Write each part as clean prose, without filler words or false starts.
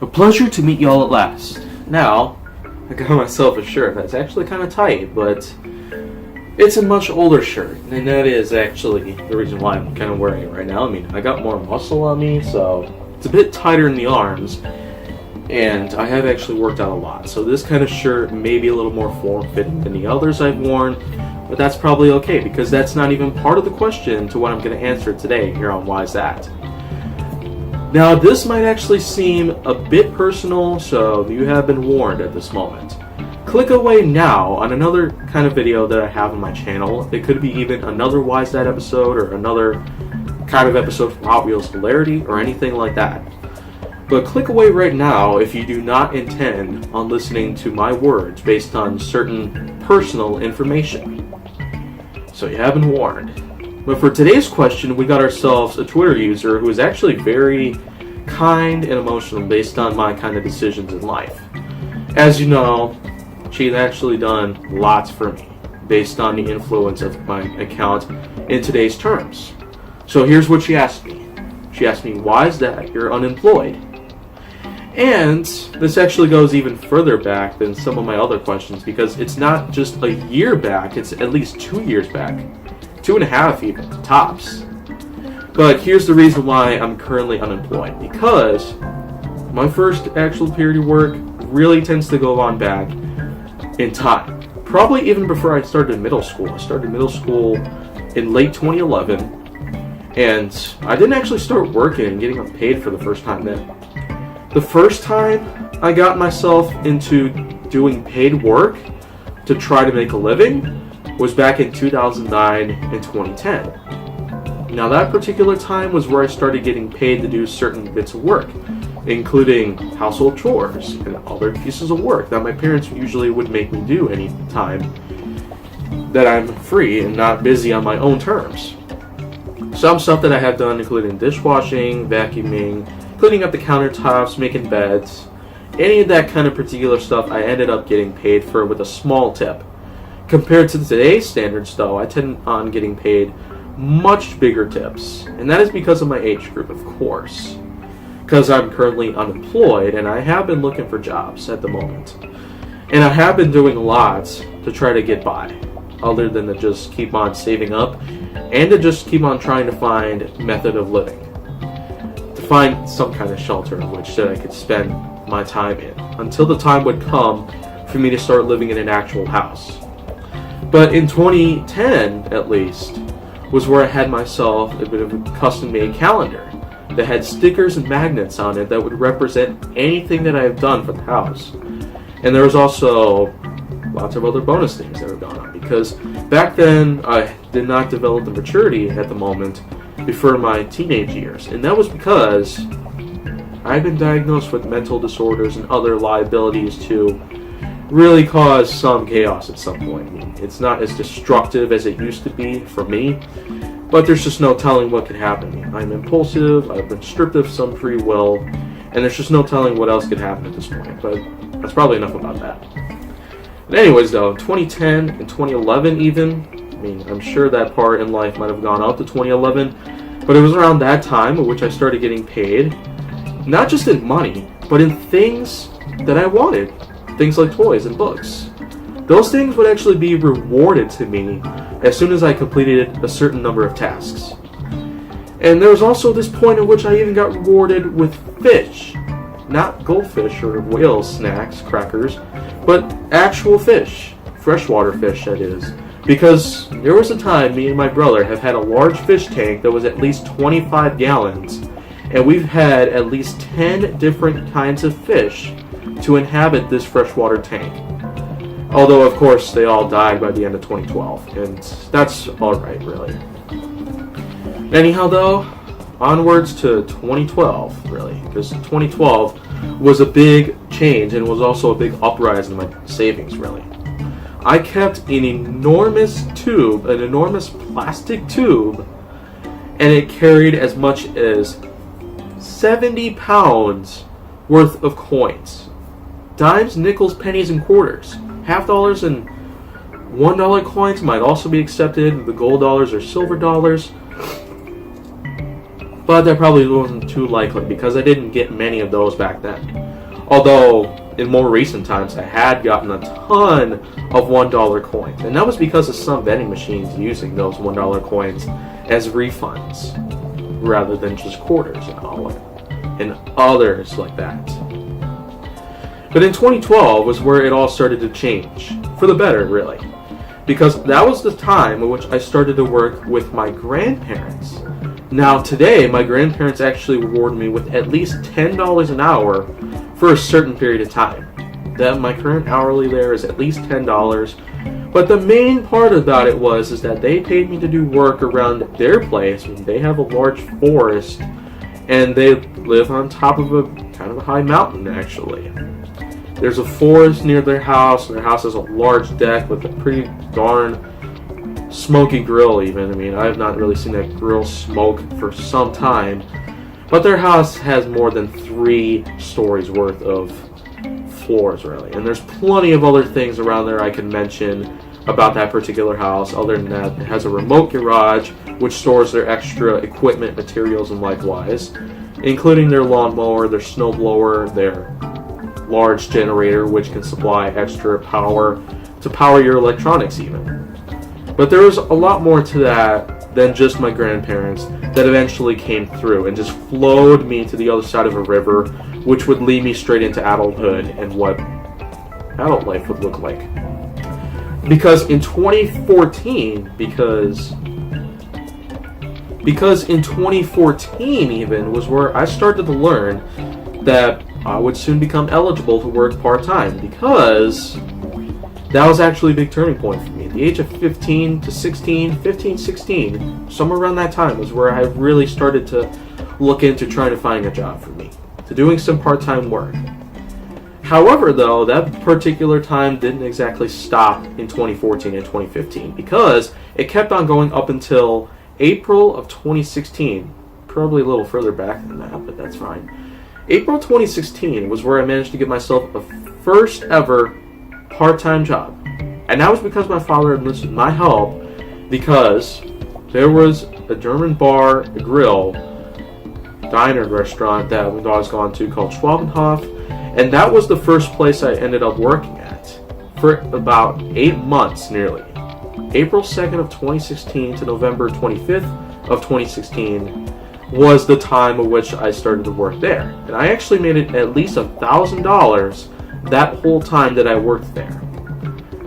A pleasure to meet y'all at last. Now, I got myself a shirt that's actually kind of tight, but it's a much older shirt, and that is actually the reason why I'm kind of wearing it right now. I mean, I got more muscle on me, so it's a bit tighter in the arms, and I have actually worked out a lot. So this kind of shirt may be a little more form-fitting than the others I've worn, but that's probably okay, because that's not even part of the question to what I'm going to answer today here on Why's That. Now, this might actually seem a bit personal, so you have been warned at this moment. Click away now on another kind of video that I have on my channel. It could be even another Why's That episode or another kind of episode from Hot Wheels Hilarity or anything like that. But click away right now if you do not intend on listening to my words based on certain personal information. So you have been warned. But for today's question, we got ourselves a Twitter user who is actually very kind and emotional based on my kind of decisions in life. As you know, she's actually done lots for me based on the influence of my account in today's terms. So here's what she asked me. She asked me, why is that you're unemployed? And this actually goes even further back than some of my other questions, because it's not just a year back, it's at least 2 years back. 2.5 even, tops. But here's the reason why I'm currently unemployed. Because my first actual period of work really tends to go on back in time. Probably even before I started middle school. I started middle school in late 2011. And I didn't actually start working and getting paid for the first time then. The first time I got myself into doing paid work to try to make a living was back in 2009 and 2010. Now that particular time was where I started getting paid to do certain bits of work, including household chores and other pieces of work that my parents usually would make me do any time that I'm free and not busy on my own terms. Some stuff that I have done including dishwashing, vacuuming, cleaning up the countertops, making beds, any of that kind of particular stuff I ended up getting paid for with a small tip. Compared to today's standards though, I tend on getting paid much bigger tips, and that is because of my age group, of course. Because I'm currently unemployed and I have been looking for jobs at the moment. And I have been doing lots to try to get by, other than to just keep on saving up and to just keep on trying to find method of living. To find some kind of shelter in which that I could spend my time in, until the time would come for me to start living in an actual house. But in 2010, at least, was where I had myself a bit of a custom-made calendar that had stickers and magnets on it that would represent anything that I have done for the house. And there was also lots of other bonus things that were going on, because back then I did not develop the maturity at the moment before my teenage years. And that was because I had been diagnosed with mental disorders and other liabilities to really cause some chaos at some point. I mean, it's not as destructive as it used to be for me, but there's just no telling what could happen to me. I'm impulsive, I've been stripped of some free will, and there's just no telling what else could happen at this point, but that's probably enough about that. But anyways though, in 2010 and 2011 even, I mean, I'm sure that part in life might have gone out to 2011, but it was around that time at which I started getting paid, not just in money, but in things that I wanted. Things like toys and books. Those things would actually be rewarded to me as soon as I completed a certain number of tasks. And there was also this point at which I even got rewarded with fish. Not goldfish or whale snacks, crackers, but actual fish. Freshwater fish, that is. Because there was a time me and my brother have had a large fish tank that was at least 25 gallons, and we've had at least 10 different kinds of fish to inhabit this freshwater tank. Although, of course, they all died by the end of 2012, and that's alright, really. Anyhow, though, onwards to 2012, really, because 2012 was a big change and was also a big uprise in my savings, really. I kept an enormous tube, an enormous plastic tube, and it carried as much as 70 pounds worth of coins. Dimes, nickels, pennies, and quarters. Half dollars and $1 coins might also be accepted. The gold dollars or silver dollars. But that probably wasn't too likely because I didn't get many of those back then. Although, in more recent times, I had gotten a ton of $1 coins. And that was because of some vending machines using those $1 coins as refunds, rather than just quarters and others like that. But in 2012 was where it all started to change, for the better, really. Because that was the time in which I started to work with my grandparents. Now, today, my grandparents actually reward me with at least $10 an hour for a certain period of time. That my current hourly there is at least $10. But the main part about it is that they paid me to do work around their place. They have a large forest, and they live on top of a kind of a high mountain, actually. There's a forest near their house, and their house has a large deck with a pretty darn smoky grill even. I mean, I have not really seen that grill smoke for some time. But their house has more than 3 stories worth of floors, really. And there's plenty of other things around there I can mention about that particular house. Other than that, it has a remote garage, which stores their extra equipment, materials, and likewise, including their lawnmower, their snowblower, their large generator, which can supply extra power to power your electronics even. But there was a lot more to that than just my grandparents that eventually came through and just flowed me to the other side of a river, which would lead me straight into adulthood and what adult life would look like. Because in 2014, because in 2014 even was where I started to learn that I would soon become eligible to work part-time, because that was actually a big turning point for me. The age of 15, 16, somewhere around that time was where I really started to look into trying to find a job for me, to doing some part-time work. However, though, that particular time didn't exactly stop in 2014 and 2015, because it kept on going up until April of 2016. Probably a little further back than that, but that's fine. April 2016 was where I managed to get myself a first ever part-time job. And that was because my father enlisted my help, because there was a German bar, a grill, diner restaurant that I was gone to called Schwabenhof, and that was the first place I ended up working at for about 8 months nearly. April 2nd of 2016 to November 25th of 2016 was the time at which I started to work there. And I actually made it at least $1,000 that whole time that I worked there.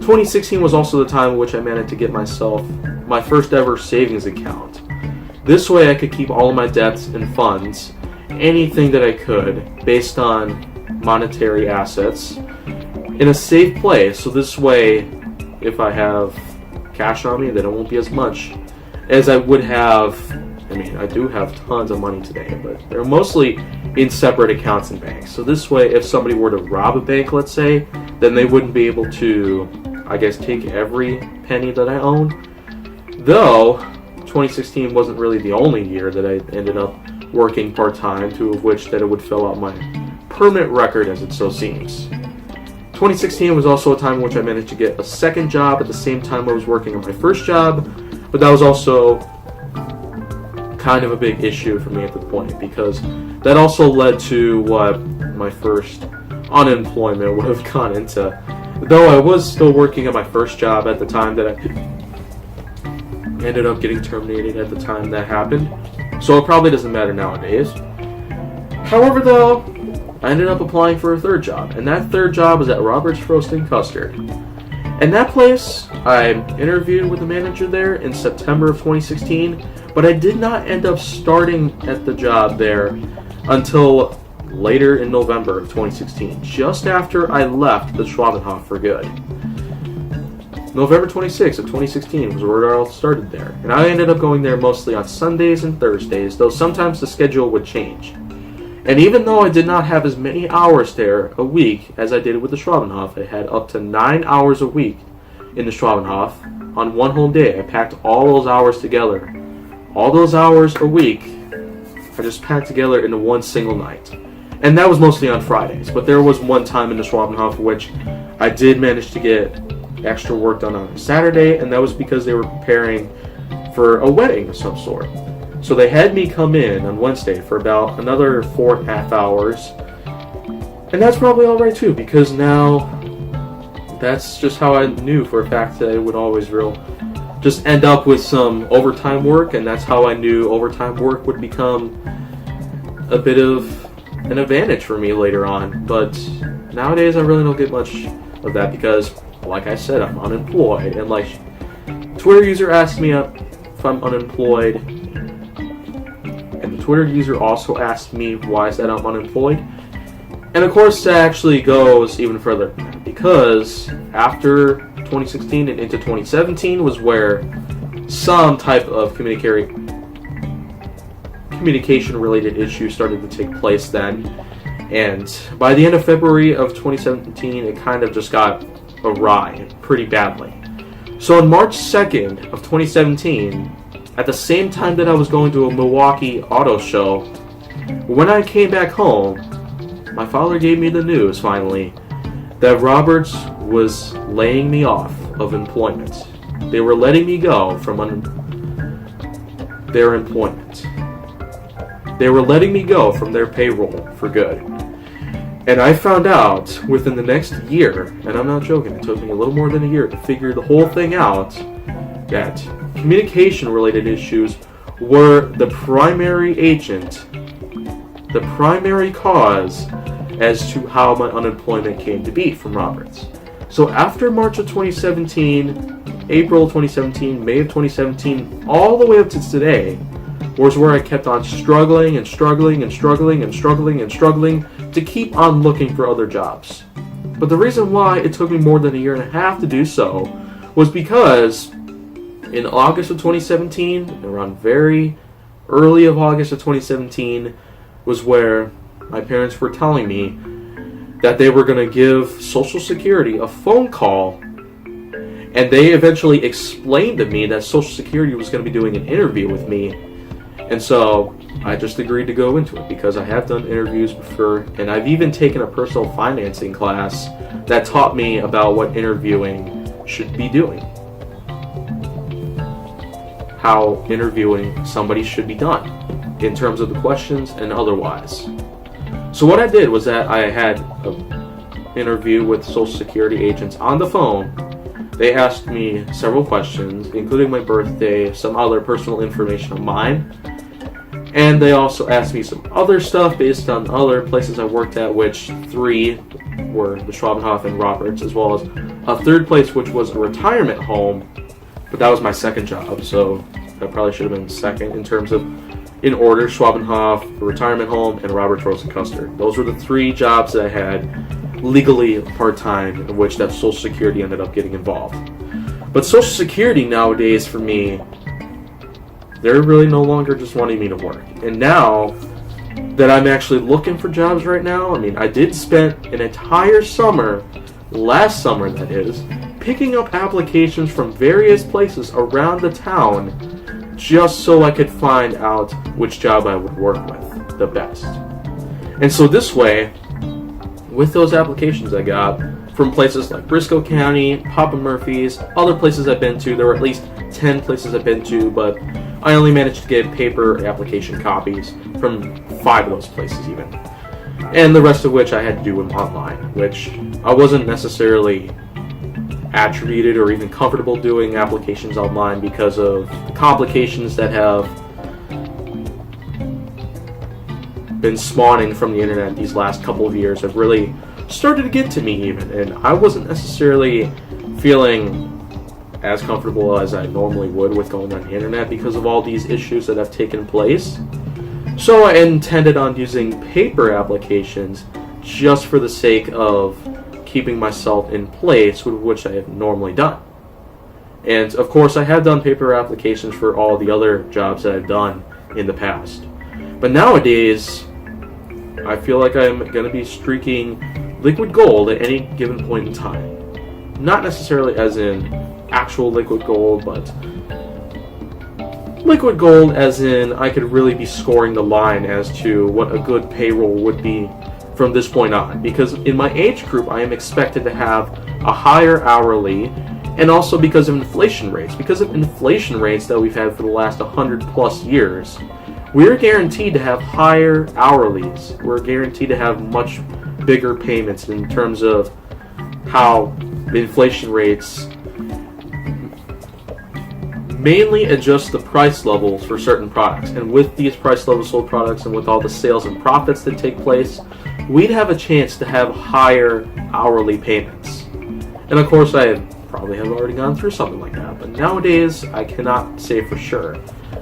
2016 was also the time in which I managed to get myself my first ever savings account. This way I could keep all of my debts and funds, anything that I could, based on monetary assets, in a safe place. So this way, if I have cash on me, then it won't be as much as I would have. I mean, I do have tons of money today, but they're mostly in separate accounts in banks. So this way, if somebody were to rob a bank, let's say, then they wouldn't be able to, I guess, take every penny that I own. Though, 2016 wasn't really the only year that I ended up working part-time, to which that it would fill out my permanent record, as it so seems. 2016 was also a time in which I managed to get a second job at the same time I was working on my first job, but that was also kind of a big issue for me at the point, because that also led to what my first unemployment would have gone into. Though I was still working at my first job at the time that I ended up getting terminated at the time that happened, so it probably doesn't matter nowadays. However, though, I ended up applying for a third job, and that third job was at Robert's Roasting Custard. And that place, I interviewed with the manager there in September of 2016, but I did not end up starting at the job there until later in November of 2016, just after I left the Schwabenhof for good. November 26th of 2016 was where it all started there, and I ended up going there mostly on Sundays and Thursdays, though sometimes the schedule would change. And even though I did not have as many hours there a week as I did with the Schwabenhof, I had up to 9 hours a week in the Schwabenhof on one whole day. I packed all those hours together. All those hours a week, I just packed together into one single night. And that was mostly on Fridays. But there was one time in the Schwabenhof which I did manage to get extra work done on a Saturday, and that was because they were preparing for a wedding of some sort. So they had me come in on Wednesday for about another 4.5 hours And that's probably alright too, because now that's just how I knew for a fact that it would always just end up with some overtime work, and that's how I knew overtime work would become a bit of an advantage for me later on. But nowadays I really don't get much of that because, like I said, I'm unemployed, and like Twitter user asked me if I'm unemployed, and the Twitter user also asked me why is that I'm unemployed. And of course that actually goes even further, because after 2016 and into 2017 was where some type of communication related issues started to take place then. And by the end of February of 2017, it kind of just got awry pretty badly. So on March 2nd of 2017, at the same time that I was going to a Milwaukee auto show, when I came back home, my father gave me the news finally that Roberts was laying me off of employment. They were letting me go from their employment. They were letting me go from their payroll for good. And I found out within the next year, and I'm not joking, it took me a little more than a year to figure the whole thing out, that communication-related issues were the primary agent, the primary cause as to how my unemployment came to be from Roberts. So after March of 2017, April 2017, May of 2017, all the way up to today, was where I kept on struggling and struggling and struggling and struggling and struggling to keep on looking for other jobs. But the reason why it took me more than a year and a half to do so was because in August of 2017, around very early of August of 2017, was where my parents were telling me that they were going to give Social Security a phone call, and they eventually explained to me that Social Security was going to be doing an interview with me. And so I just agreed to go into it because I have done interviews before, and I've even taken a personal financing class that taught me about what interviewing should be doing, how interviewing somebody should be done in terms of the questions and otherwise. So what I did was that I had an interview with Social Security agents on the phone. They asked me several questions, including my birthday, some other personal information of mine, and they also asked me some other stuff based on other places I worked at, which 3 were the Schwabenhof and Roberts, as well as a third place which was a retirement home, but that was my second job, so that probably should have been second in terms of in order: Schwabenhof, the retirement home, and Roberts Rosenkuster. Those were the 3 jobs that I had legally part-time, in which that Social Security ended up getting involved. But Social Security nowadays, for me, they're really no longer just wanting me to work. And now that I'm actually looking for jobs right now, I mean, I did spend an entire summer, last summer that is, picking up applications from various places around the town just so I could find out which job I would work with the best. And so this way, with those applications I got from places like Briscoe County, Papa Murphy's, other places I've been to, there were at least 10 places I've been to, but I only managed to get paper application copies from 5 of those places even. And the rest of which I had to do online, which I wasn't necessarily attributed or even comfortable doing applications online because of the complications that have been spawning from the internet these last couple of years have really started to get to me even, and I wasn't necessarily feeling as comfortable as I normally would with going on the internet because of all these issues that have taken place. So I intended on using paper applications just for the sake of keeping myself in place, which I have normally done. And of course I have done paper applications for all the other jobs that I've done in the past. But nowadays, I feel like I'm going to be streaking liquid gold at any given point in time. Not necessarily as in actual liquid gold, but liquid gold as in I could really be scoring the line as to what a good payroll would be from this point on. Because in my age group, I am expected to have a higher hourly, and also because of inflation rates. Because of inflation rates that we've had for the last 100 plus years, we're guaranteed to have higher hourlies. We're guaranteed to have much bigger payments in terms of how the inflation rates mainly adjust the price levels for certain products. And with these price level sold products and with all the sales and profits that take place, we'd have a chance to have higher hourly payments. And of course, I probably have already gone through something like that, but nowadays I cannot say for sure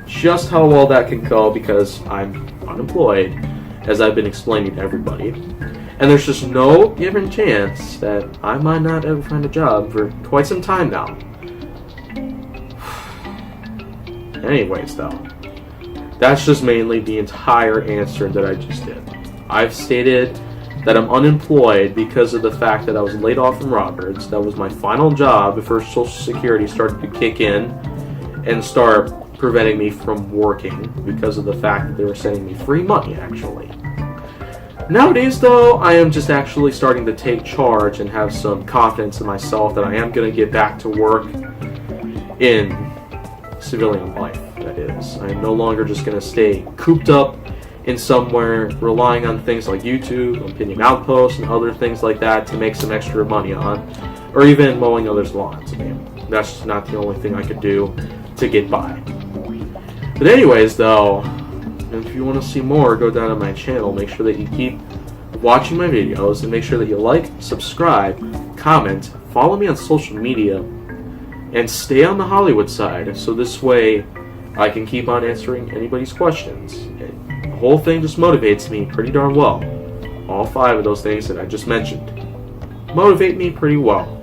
just how well that can go because I'm unemployed, as I've been explaining to everybody. And there's just no given chance that I might not ever find a job for quite some time now. Anyways, though, that's just mainly the entire answer that I just did. I've stated that I'm unemployed because of the fact that I was laid off from Roberts. That was my final job before Social Security started to kick in and start preventing me from working because of the fact that they were sending me free money, actually. Nowadays, though, I am just actually starting to take charge and have some confidence in myself that I am going to get back to work in civilian life, that is. I am no longer just going to stay cooped up in somewhere relying on things like YouTube, Opinion Outpost, and other things like that to make some extra money on, or even mowing others' lawns. I mean, that's not the only thing I could do to get by. But anyways, though, if you want to see more, go down to my channel. Make sure that you keep watching my videos and make sure that you like, subscribe, comment, follow me on social media, and stay on the Hollywood side, so this way I can keep on answering anybody's questions. And the whole thing just motivates me pretty darn well. All 5 of those things that I just mentioned motivate me pretty well.